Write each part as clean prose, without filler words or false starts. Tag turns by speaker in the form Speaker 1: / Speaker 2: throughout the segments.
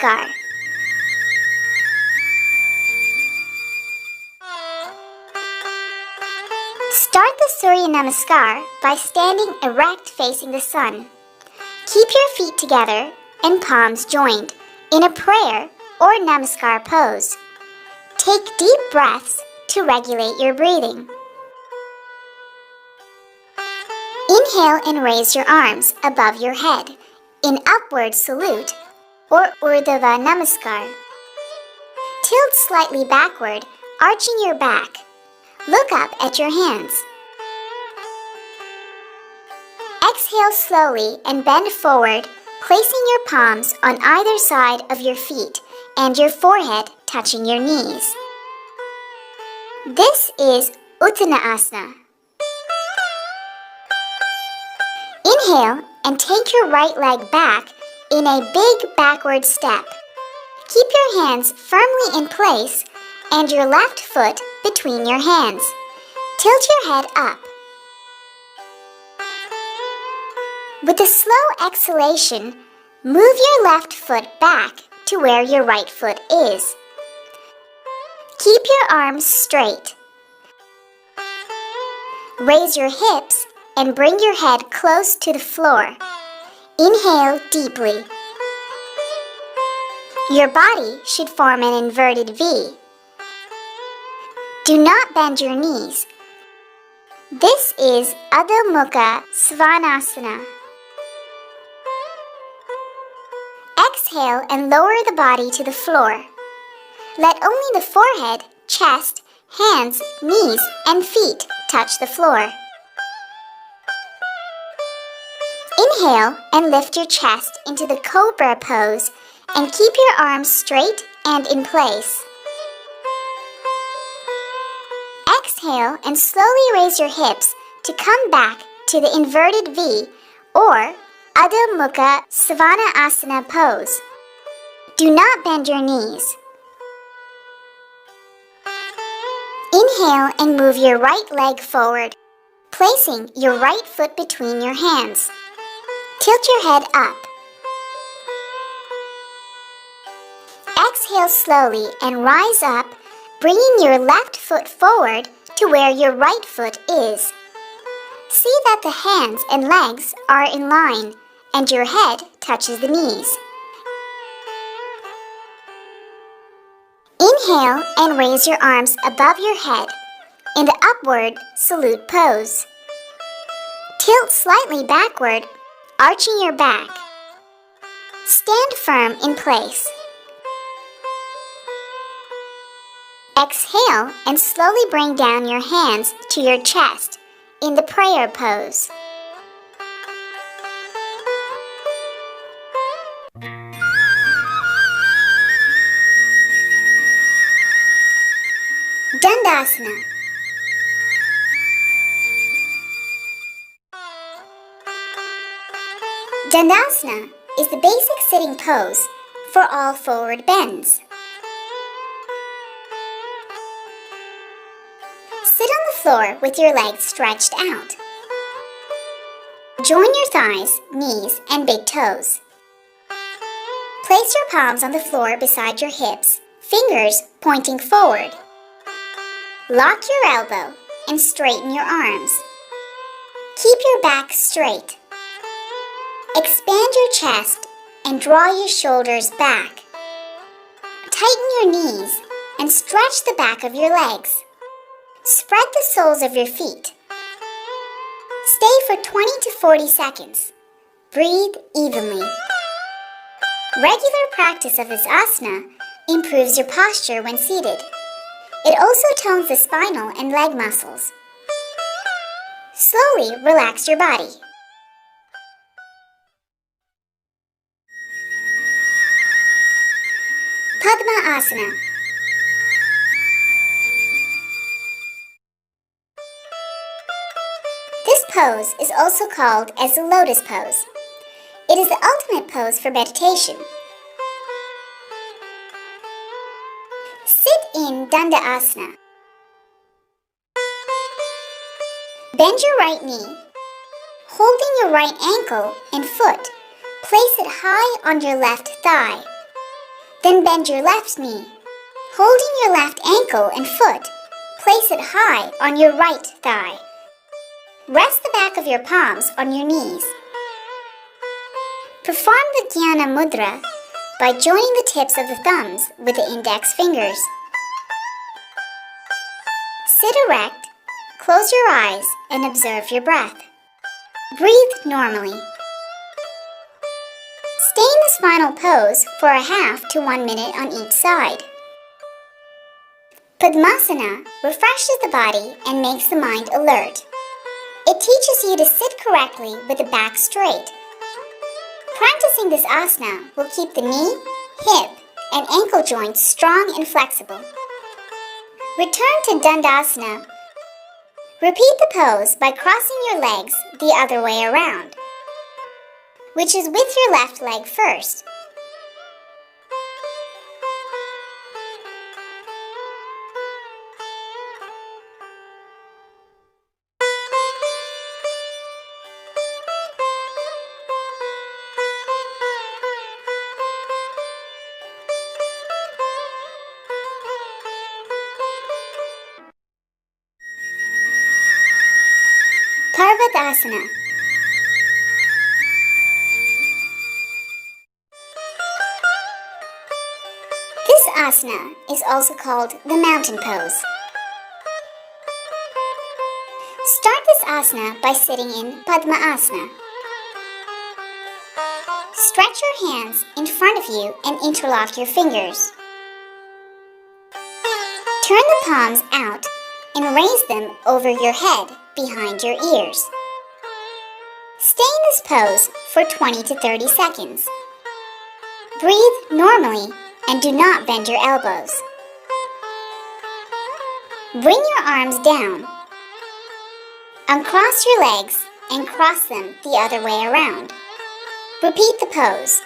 Speaker 1: Namaskar. Start the Surya Namaskar by standing erect facing the sun. Keep your feet together and palms joined in a prayer or Namaskar pose. Take deep breaths to regulate your breathing. Inhale and raise your arms above your head in upward salute or Urdhva Namaskar. Tilt slightly backward, arching your back. Look up at your hands. Exhale slowly and bend forward, placing your palms on either side of your feet and your forehead touching your knees. This is Uttanasana. Inhale and take your right leg back in a big backward step. Keep your hands firmly in place and your left foot between your hands. Tilt your head up. With a slow exhalation, move your left foot back to where your right foot is. Keep your arms straight. Raise your hips and bring your head close to the floor. Inhale deeply. Your body should form an inverted V. Do not bend your knees. This is Adho Mukha Shvanasana. Exhale and lower the body to the floor. Let only the forehead, chest, hands, knees, and feet touch the floor. Inhale and lift your chest into the cobra pose and keep your arms straight and in place. Exhale and slowly raise your hips to come back to the inverted V or Adho Mukha Svanasana pose. Do not bend your knees. Inhale and move your right leg forward, placing your right foot between your hands. Tilt your head up. Exhale slowly and rise up, bringing your left foot forward to where your right foot is. See that the hands and legs are in line and your head touches the knees. Inhale and raise your arms above your head in the upward salute pose. Tilt slightly backward, arching your back. Stand firm in place. Exhale and slowly bring down your hands to your chest in the prayer pose. Dandasana. Dandasana is the basic sitting pose for all forward bends. Sit on the floor with your legs stretched out. Join your thighs, knees, and big toes. Place your palms on the floor beside your hips, fingers pointing forward. Lock your elbow and straighten your arms. Keep your back straight. Expand your chest and draw your shoulders back. Tighten your knees and stretch the back of your legs. Spread the soles of your feet. Stay for 20 to 40 seconds. Breathe evenly. Regular practice of this asana improves your posture when seated. It also tones the spinal and leg muscles. Slowly relax your body. Padmasana. This pose is also called as the lotus pose. It is the ultimate pose for meditation. Sit in Dandasana. Bend your right knee. Holding your right ankle and foot, place it high on your left thigh. Then bend your left knee. Holding your left ankle and foot, place it high on your right thigh. Rest the back of your palms on your knees. Perform the Jnana Mudra by joining the tips of the thumbs with the index fingers. Sit erect, close your eyes, and observe your breath. Breathe normally. Stay in this final pose for a half to 1 minute on each side. Padmasana refreshes the body and makes the mind alert. It teaches you to sit correctly with the back straight. Practicing this asana will keep the knee, hip, and ankle joints strong and flexible. Return to Dandasana. Repeat the pose by crossing your legs the other way around, which is with your left leg first. Parvatasana. This asana is also called the mountain pose. Start this asana by sitting in Padmasana. Stretch your hands in front of you and interlock your fingers. Turn the palms out and raise them over your head behind your ears. Stay in this pose for 20 to 30 seconds. Breathe normally and do not bend your elbows. Bring your arms down. Uncross your legs and cross them the other way around. Repeat the pose.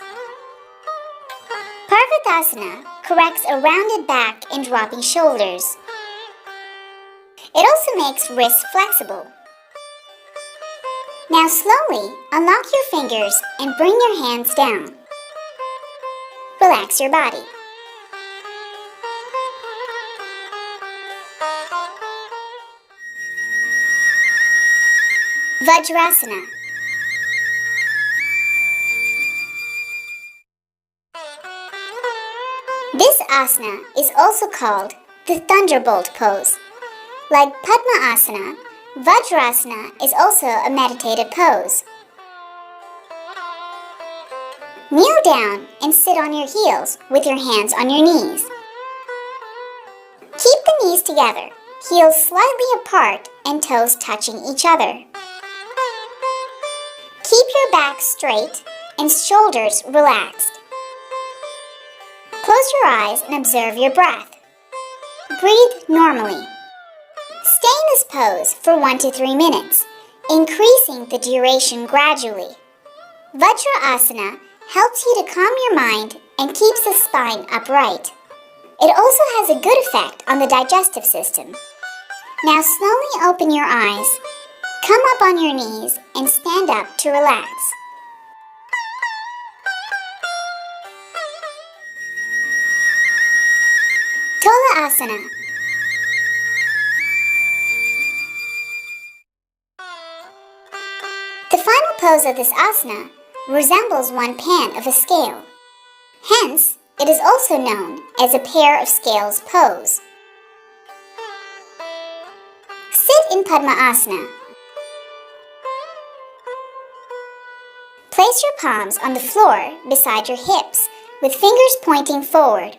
Speaker 1: Parvatasana corrects a rounded back and dropping shoulders. It also makes wrists flexible. Now slowly unlock your fingers and bring your hands down. Relax your body. Vajrasana. This asana is also called the thunderbolt pose. Like Padmasana, Vajrasana is also a meditative pose. Kneel down and sit on your heels with your hands on your knees. Keep the knees together, heels slightly apart and toes touching each other. Keep your back straight and shoulders relaxed. Close your eyes and observe your breath. Breathe normally. Stay in this pose for 1 to 3 minutes, increasing the duration gradually. Vajrasana helps you to calm your mind and keeps the spine upright. It also has a good effect on the digestive system. Now slowly open your eyes, come up on your knees, and stand up to relax. Tolasana. The final pose of this asana resembles one pan of a scale. Hence, it is also known as a pair of scales pose. Sit in Padmasana. Place your palms on the floor beside your hips with fingers pointing forward.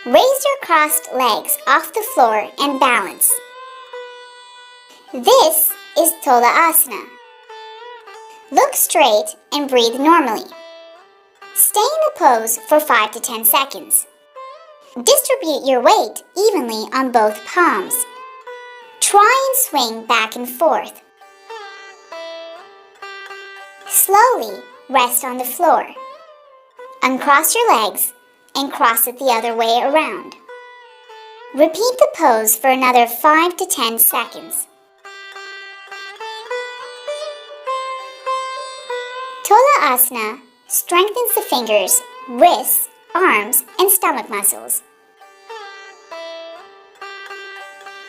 Speaker 1: Raise your crossed legs off the floor and balance. This is Tolasana. Look straight and breathe normally. Stay in the pose for 5 to 10 seconds. Distribute your weight evenly on both palms. Try and swing back and forth. Slowly rest on the floor. Uncross your legs and cross it the other way around. Repeat the pose for another 5 to 10 seconds. Tolasana strengthens the fingers, wrists, arms, and stomach muscles.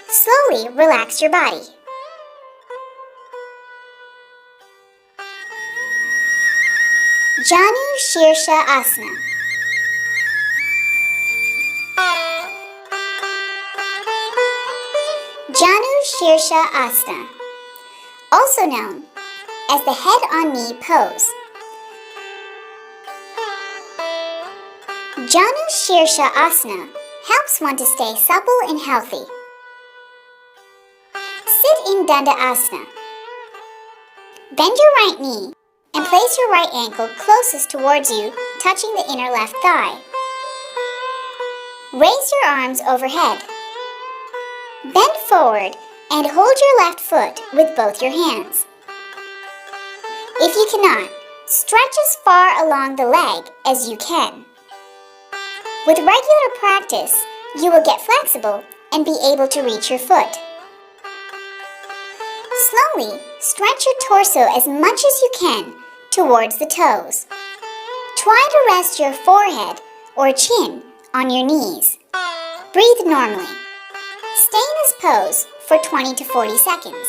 Speaker 1: Slowly relax your body. Janu Shirshasana. Janu Shirshasana, also known as the head-on-knee pose. Janu Shirshasana helps one to stay supple and healthy. Sit in Dandasana. Bend your right knee and place your right ankle closest towards you, touching the inner left thigh. Raise your arms overhead. Bend forward and hold your left foot with both your hands. If you cannot, stretch as far along the leg as you can. With regular practice, you will get flexible and be able to reach your foot. Slowly stretch your torso as much as you can towards the toes. Try to rest your forehead or chin on your knees. Breathe normally. Stay in this pose for 20 to 40 seconds.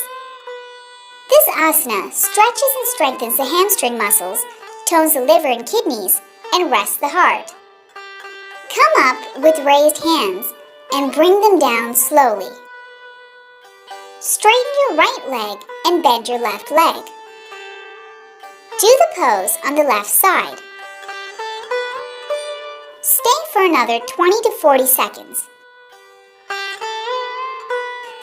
Speaker 1: This asana stretches and strengthens the hamstring muscles, tones the liver and kidneys, and rests the heart. Come up with raised hands and bring them down slowly. Straighten your right leg and bend your left leg. Do the pose on the left side. Stay for another 20 to 40 seconds.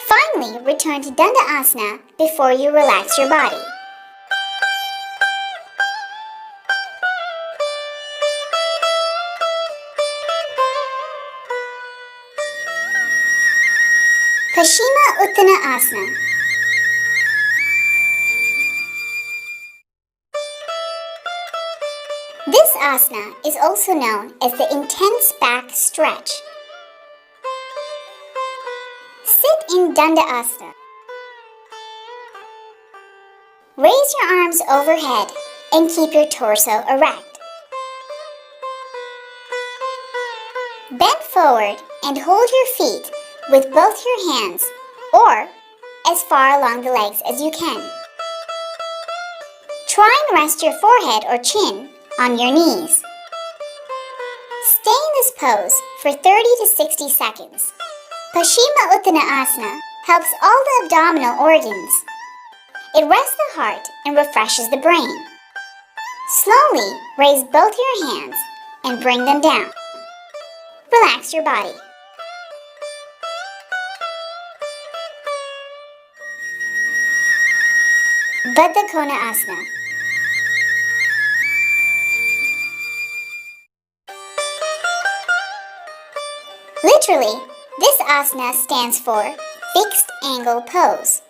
Speaker 1: Finally, return to Dandasana before you relax your body. Paschima Uttanasana. This asana is also known as the intense back stretch. Sit in Dandasana. Raise your arms overhead and keep your torso erect. Bend forward and hold your feet with both your hands or as far along the legs as you can. Try and rest your forehead or chin on your knees. Stay in this pose for 30 to 60 seconds. Paschima Uttanasana helps all the abdominal organs. It rests the heart and refreshes the brain. Slowly raise both your hands and bring them down. Relax your body. Baddha Konasana. Literally, this asana stands for fixed angle pose.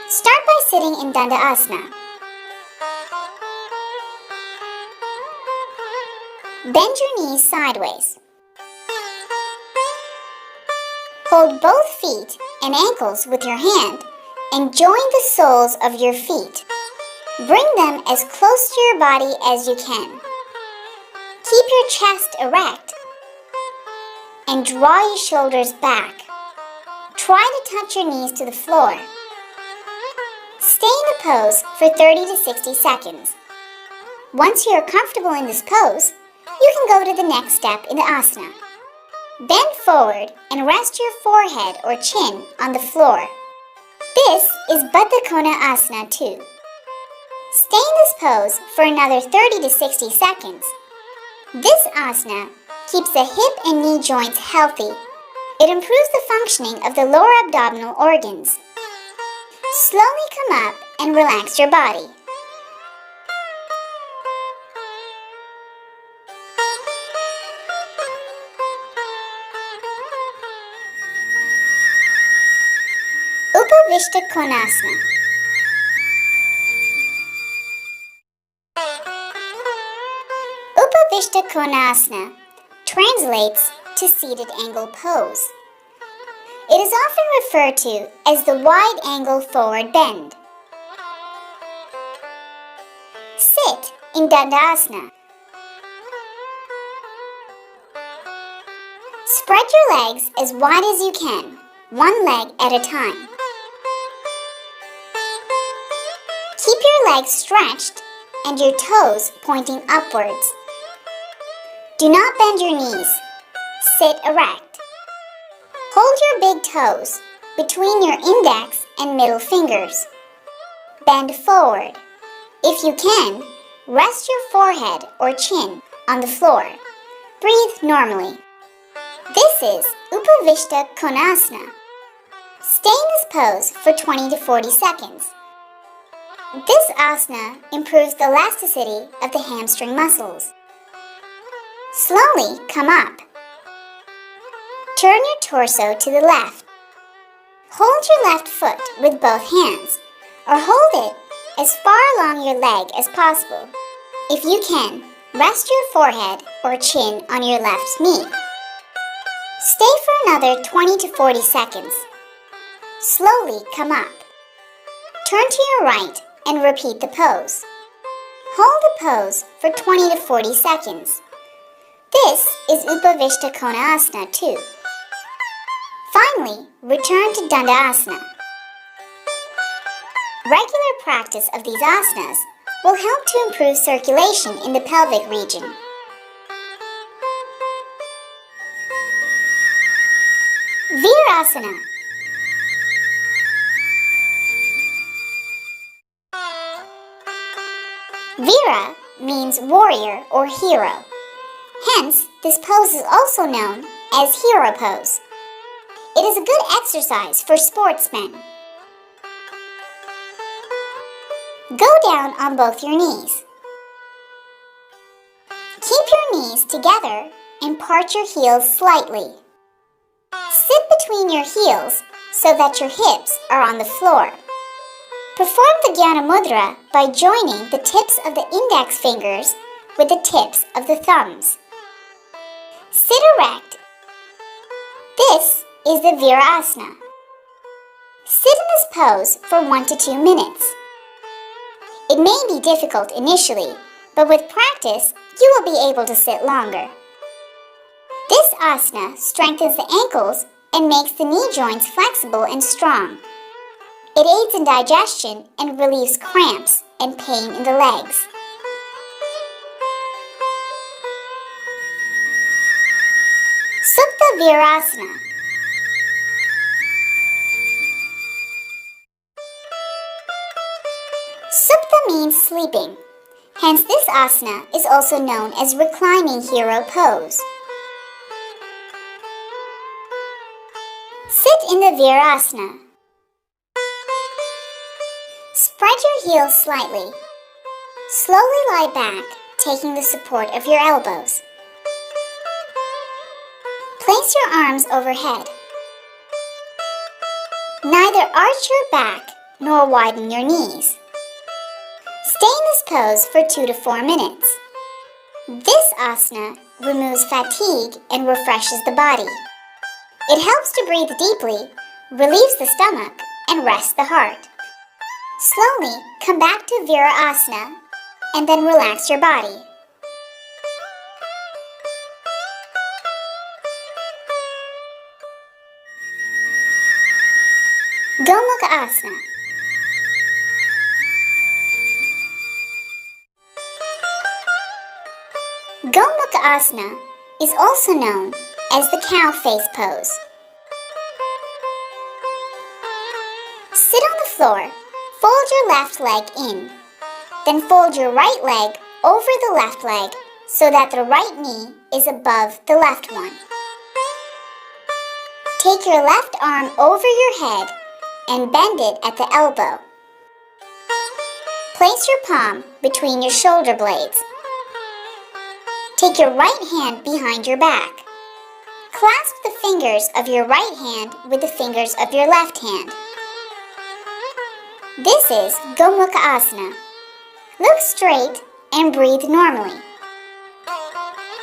Speaker 1: Start by sitting in Dandasana. Bend your knees sideways. Hold both feet and ankles with your hand and join the soles of your feet. Bring them as close to your body as you can. Keep your chest erect and draw your shoulders back. Try to touch your knees to the floor. Stay in the pose for 30 to 60 seconds. Once you are comfortable in this pose, you can go to the next step in the asana. Bend forward and rest your forehead or chin on the floor. This is Baddha Konasana II. Stay in this pose for another 30 to 60 seconds. This asana keeps the hip and knee joints healthy. It improves the functioning of the lower abdominal organs. Slowly come up and relax your body. Upavista Konasana. Upavista Konasana translates to seated angle pose. It is often referred to as the wide angle forward bend. Sit in Dandasana. Spread your legs as wide as you can, one leg at a time. Keep your legs stretched and your toes pointing upwards. Do not bend your knees. Sit erect. Hold your big toes between your index and middle fingers. Bend forward. If you can, rest your forehead or chin on the floor. Breathe normally. This is Upavista Konasana. Stay in this pose for 20 to 40 seconds. This asana improves the elasticity of the hamstring muscles. Slowly come up. Turn your torso to the left. Hold your left foot with both hands, or hold it as far along your leg as possible. If you can, rest your forehead or chin on your left knee. Stay for another 20 to 40 seconds. Slowly come up. Turn to your right and repeat the pose. Hold the pose for 20 to 40 seconds. This is Upavista Konasana II. Finally, return to Dandasana. Regular practice of these asanas will help to improve circulation in the pelvic region. Virasana. Vira means warrior or hero. Hence, this pose is also known as hero pose. It is a good exercise for sportsmen. Go down on both your knees. Keep your knees together and part your heels slightly. Sit between your heels so that your hips are on the floor. Perform the Jnana Mudra by joining the tips of the index fingers with the tips of the thumbs. Sit erect. This is the Virasana. Sit in this pose for 1 to 2 minutes. It may be difficult initially, but with practice, you will be able to sit longer. This asana strengthens the ankles and makes the knee joints flexible and strong. It aids in digestion and relieves cramps and pain in the legs. Supta Virasana. Supta means sleeping. Hence, this asana is also known as reclining hero pose. Sit in the Virasana. Spread your heels slightly. Slowly lie back, taking the support of your elbows. Place your arms overhead. Neither arch your back nor widen your knees. Stay in this pose for 2 to 4 minutes. This asana removes fatigue and refreshes the body. It helps to breathe deeply, relieves the stomach, and rests the heart. Slowly come back to Virasana and then relax your body. Gomukhasana. Gomukhasana is also known as the cow face pose. Sit on the floor, fold your left leg in, then fold your right leg over the left leg so that the right knee is above the left one. Take your left arm over your head and bend it at the elbow. Place your palm between your shoulder blades. Take your right hand behind your back. Clasp the fingers of your right hand with the fingers of your left hand. This is Gomukhasana. Look straight and breathe normally.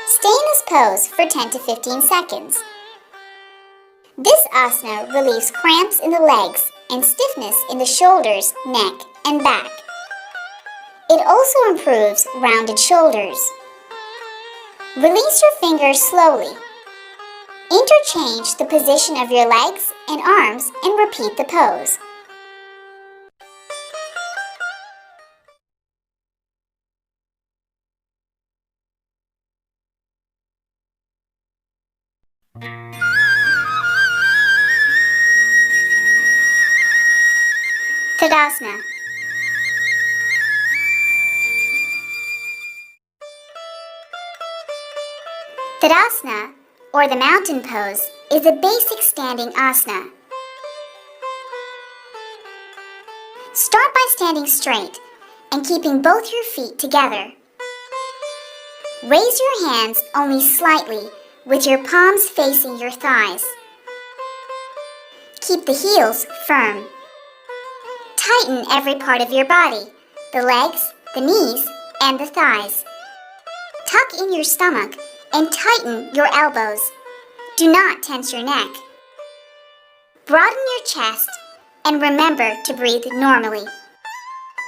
Speaker 1: Stay in this pose for 10 to 15 seconds. This asana relieves cramps in the legs and stiffness in the shoulders, neck, and back. It also improves rounded shoulders. Release your fingers slowly. Interchange the position of your legs and arms and repeat the pose. Tadasana. Tadasana, or the mountain pose, is a basic standing asana. Start by standing straight and keeping both your feet together. Raise your hands only slightly with your palms facing your thighs. Keep the heels firm. Tighten every part of your body, the legs, the knees, and the thighs. Tuck in your stomach and tighten your elbows. Do not tense your neck. Broaden your chest and remember to breathe normally.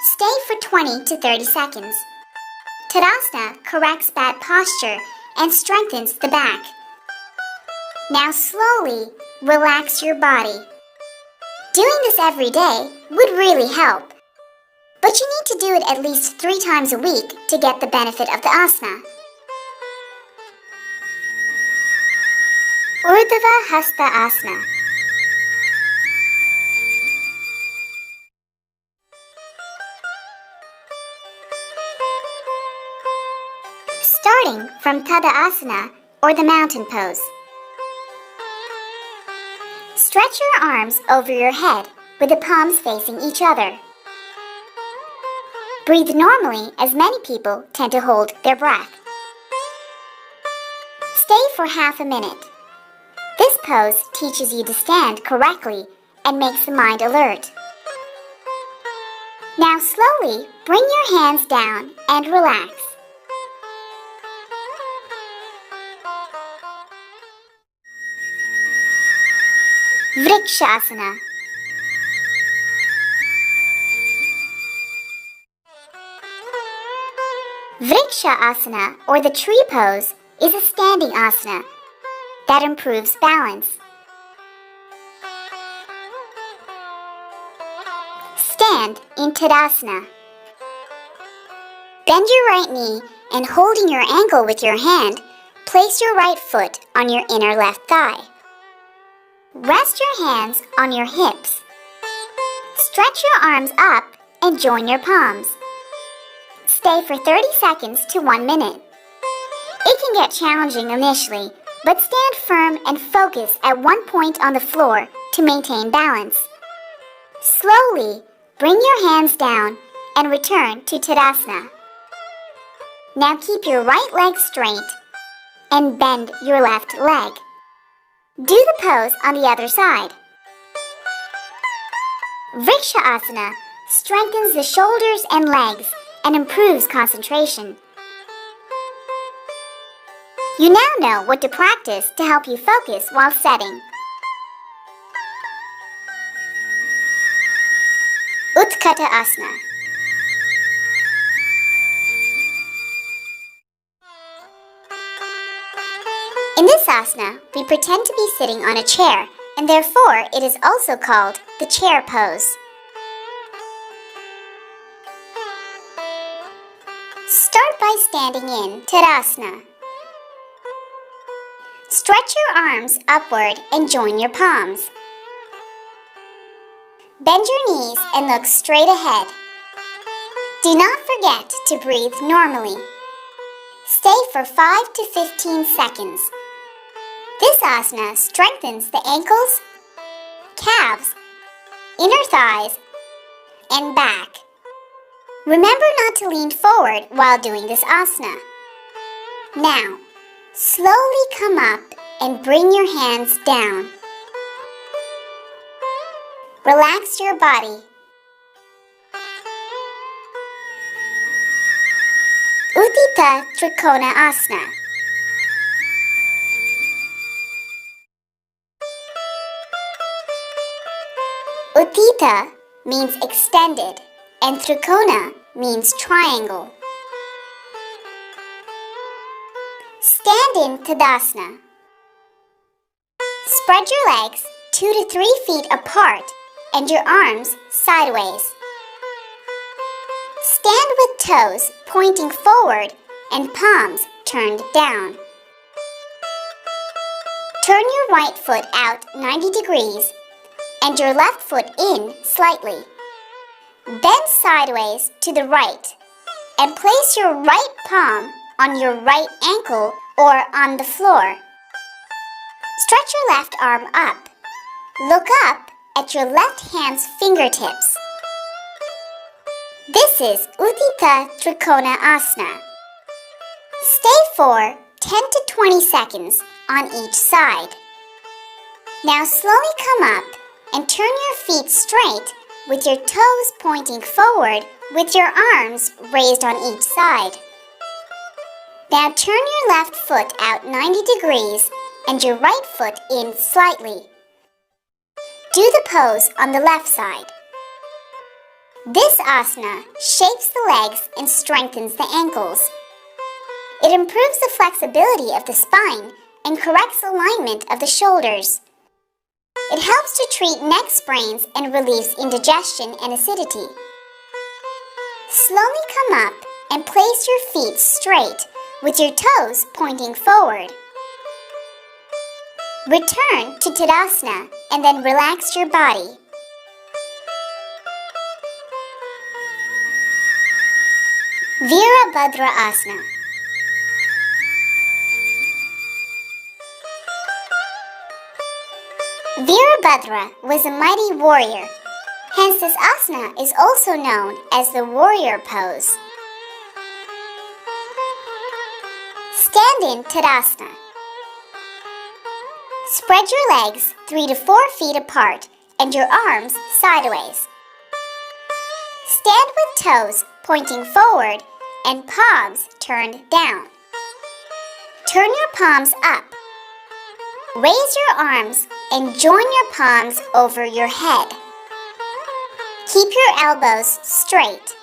Speaker 1: Stay for 20 to 30 seconds. Tadasana corrects bad posture and strengthens the back. Now slowly relax your body. Doing this every day would really help, but you need to do it at least 3 times a week to get the benefit of the asana. Urdhva Hastasana. Starting from Tadasana, or the mountain pose. Stretch your arms over your head with the palms facing each other. Breathe normally, as many people tend to hold their breath. Stay for half a minute. This pose teaches you to stand correctly and makes the mind alert. Now slowly bring your hands down and relax. Vrikshasana. Vrikshasana, or the tree pose, is a standing asana that improves balance. Stand in Tadasana. Bend your right knee and holding your ankle with your hand, place your right foot on your inner left thigh. Rest your hands on your hips. Stretch your arms up and join your palms. Stay for 30 seconds to 1 minute. It can get challenging initially, but stand firm and focus at one point on the floor to maintain balance. Slowly bring your hands down and return to Tadasana. Now keep your right leg straight and bend your left leg. Do the pose on the other side. Vrikshasana strengthens the shoulders and legs and improves concentration. You now know what to practice to help you focus while setting. Utkatasana. In this asana, we pretend to be sitting on a chair, and therefore it is also called the chair pose. Start by standing in Tadasana. Stretch your arms upward and join your palms. Bend your knees and look straight ahead. Do not forget to breathe normally. Stay for 5 to 15 seconds. This asana strengthens the ankles, calves, inner thighs, and back. Remember not to lean forward while doing this asana. Now, slowly come up and bring your hands down. Relax your body. Utthita Trikonasana. Utthita means extended and Trikona means triangle. Stand in Tadasana. Spread your legs 2 to 3 feet apart and your arms sideways. Stand with toes pointing forward and palms turned down. Turn your right foot out 90 degrees and your left foot in slightly. Bend sideways to the right and place your right palm on your right ankle or on the floor. Stretch your left arm up. Look up at your left hand's fingertips. This is Utthita Trikonasana. Stay for 10 to 20 seconds on each side. Now slowly come up and turn your feet straight with your toes pointing forward with your arms raised on each side. Now turn your left foot out 90 degrees and your right foot in slightly. Do the pose on the left side. This asana shapes the legs and strengthens the ankles. It improves the flexibility of the spine and corrects alignment of the shoulders. It helps to treat neck sprains and relieves indigestion and acidity. Slowly come up and place your feet straight with your toes pointing forward. Return to Tadasana and then relax your body. Virabhadrasana. Virabhadra was a mighty warrior. Hence this asana is also known as the warrior pose. Stand in Tadasana. Spread your legs 3 to 4 feet apart and your arms sideways. Stand with toes pointing forward and palms turned down. Turn your palms up. Raise your arms and join your palms over your head. Keep your elbows straight.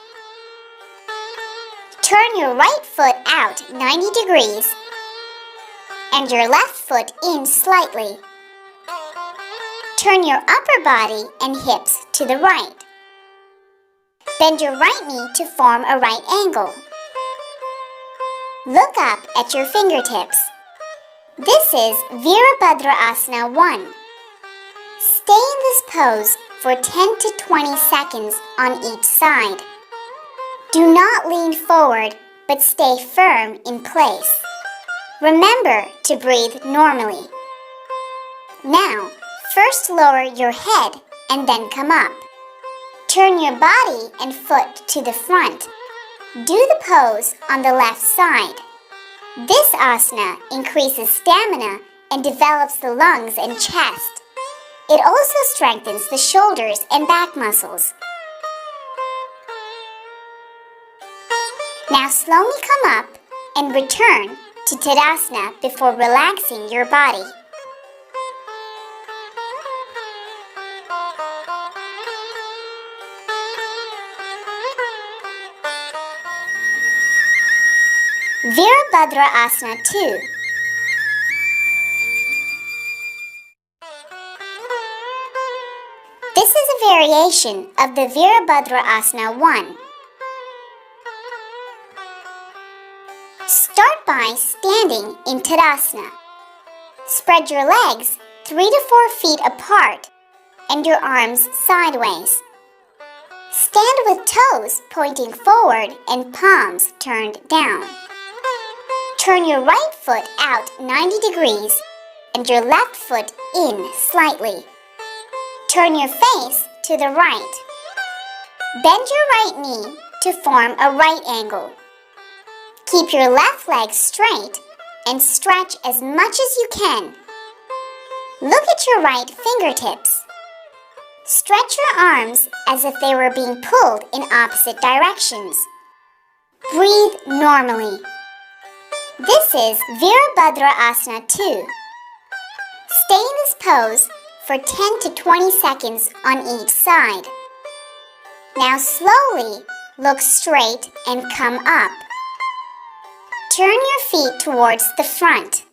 Speaker 1: Turn your right foot out 90 degrees and your left foot in slightly. Turn your upper body and hips to the right. Bend your right knee to form a right angle. Look up at your fingertips. This is Virabhadrasana 1. Stay in this pose for 10 to 20 seconds on each side. Do not lean forward, but stay firm in place. Remember to breathe normally. Now, first lower your head and then come up. Turn your body and foot to the front. Do the pose on the left side. This asana increases stamina and develops the lungs and chest. It also strengthens the shoulders and back muscles. Now slowly come up and return to Tadasana before relaxing your body. Virabhadrasana II. This is a variation of the Virabhadrasana 1. Start by standing in Tadasana. Spread your legs 3 to 4 feet apart and your arms sideways. Stand with toes pointing forward and palms turned down. Turn your right foot out 90 degrees and your left foot in slightly. Turn your face to the right. Bend your right knee to form a right angle. Keep your left leg straight and stretch as much as you can. Look at your right fingertips. Stretch your arms as if they were being pulled in opposite directions. Breathe normally. This is Virabhadrasana 2. Stay in this pose for 10 to 20 seconds on each side. Now slowly look straight and come up. Turn your feet towards the front.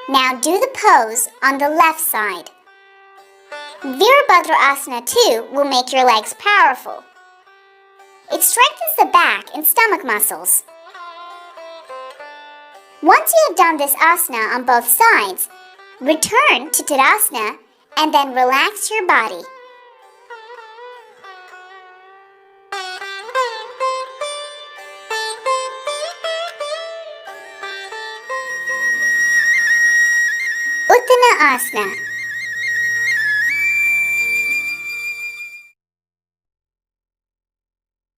Speaker 1: Now do the pose on the left side. Virabhadrasana II will make your legs powerful. It strengthens the back and stomach muscles. Once you have done this asana on both sides, return to Tadasana and then relax your body. Uttanasana.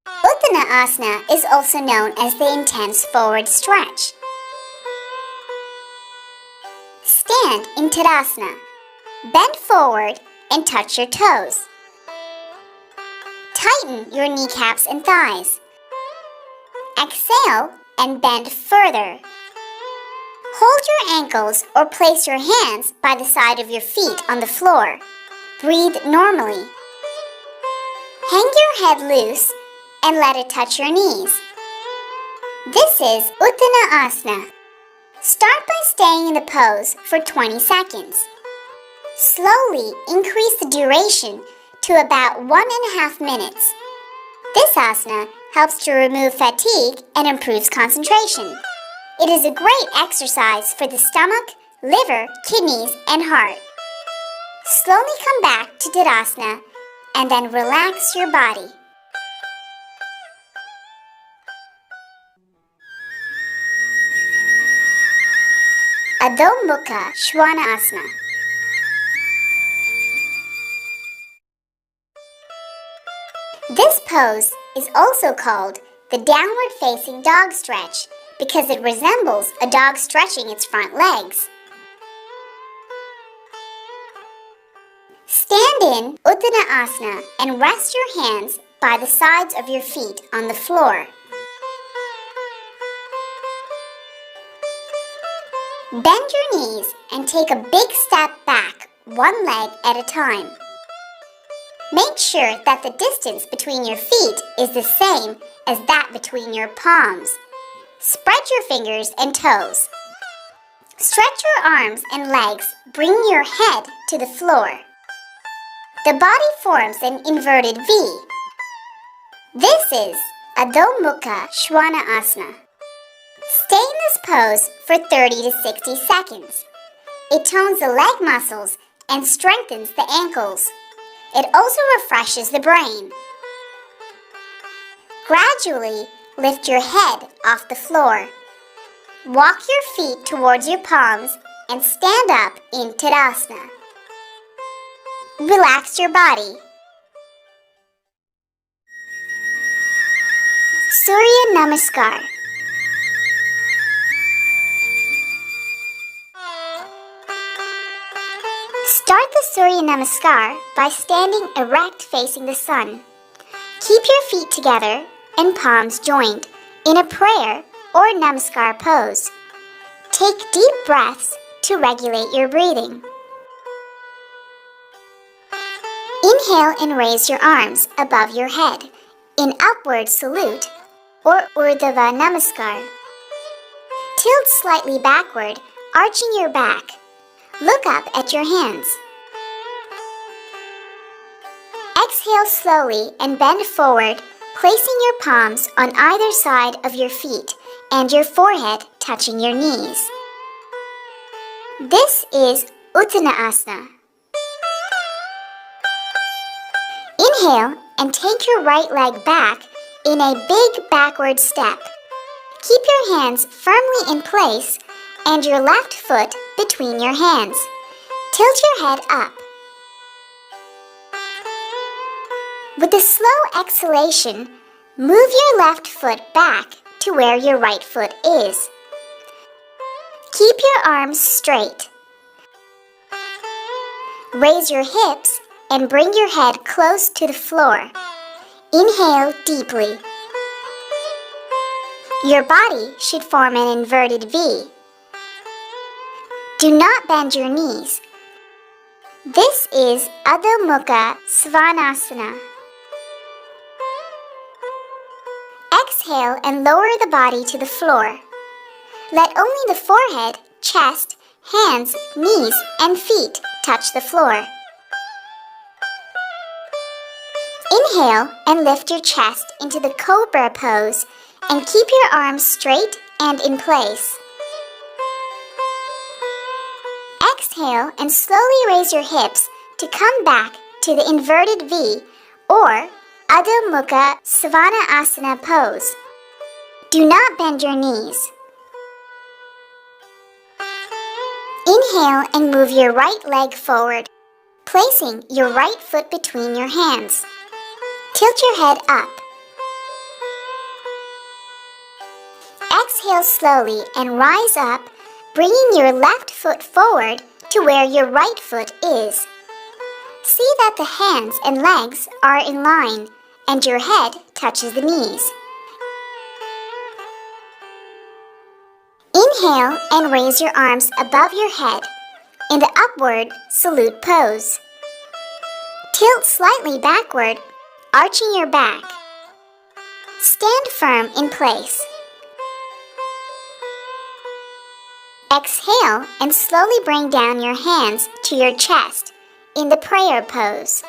Speaker 1: Uttanasana is also known as the intense forward stretch. Stand in Tadasana. Bend forward and touch your toes. Tighten your kneecaps and thighs. Exhale and bend further. Hold your ankles or place your hands by the side of your feet on the floor. Breathe normally. Hang your head loose and let it touch your knees. This is Uttanasana. Start by staying in the pose for 20 seconds. Slowly increase the duration to about 1.5 minutes. This asana helps to remove fatigue and improves concentration. It is a great exercise for the stomach, liver, kidneys, and heart. Slowly come back to Tadasana and then relax your body. Adho Mukha Shvanasana. This pose is also called the downward facing dog stretch because it resembles a dog stretching its front legs. Stand in Uttanasana and rest your hands by the sides of your feet on the floor. Bend your knees and take a big step back, one leg at a time. Make sure that the distance between your feet is the same as that between your palms. Spread your fingers and toes. Stretch your arms and legs, bring your head to the floor. The body forms an inverted V. This is Adho Mukha Shvanasana. Stay in this pose for 30 to 60 seconds. It tones the leg muscles and strengthens the ankles. It also refreshes the brain. Gradually lift your head off the floor. Walk your feet towards your palms and stand up in Tadasana. Relax your body. Surya Namaskar. Start the Surya Namaskar by standing erect facing the sun. Keep your feet together and palms joined in a prayer or Namaskar pose. Take deep breaths to regulate your breathing. Inhale and raise your arms above your head in upward salute or Urdhva Namaskar. Tilt slightly backward, arching your back. Look up at your hands. Exhale slowly and bend forward, placing your palms on either side of your feet and your forehead touching your knees. This is Uttanasana. Inhale and take your right leg back in a big backward step. Keep your hands firmly in place and your left foot between your hands. Tilt your head up. With a slow exhalation, move your left foot back to where your right foot is. Keep your arms straight. Raise your hips and bring your head close to the floor. Inhale deeply. Your body should form an inverted V. Do not bend your knees. This is Adho Mukha Shvanasana. Exhale and lower the body to the floor. Let only the forehead, chest, hands, knees, and feet touch the floor. Inhale and lift your chest into the cobra pose and keep your arms straight and in place. Exhale and slowly raise your hips to come back to the inverted V or Adho Mukha Shvanasana pose. Do not bend your knees. Inhale and move your right leg forward, placing your right foot between your hands. Tilt your head up. Exhale slowly and rise up, bringing your left foot forward to where your right foot is. See that the hands and legs are in line and your head touches the knees. Inhale and raise your arms above your head in the upward salute pose. Tilt slightly backward, arching your back. Stand firm in place. Exhale and slowly bring down your hands to your chest in the prayer pose.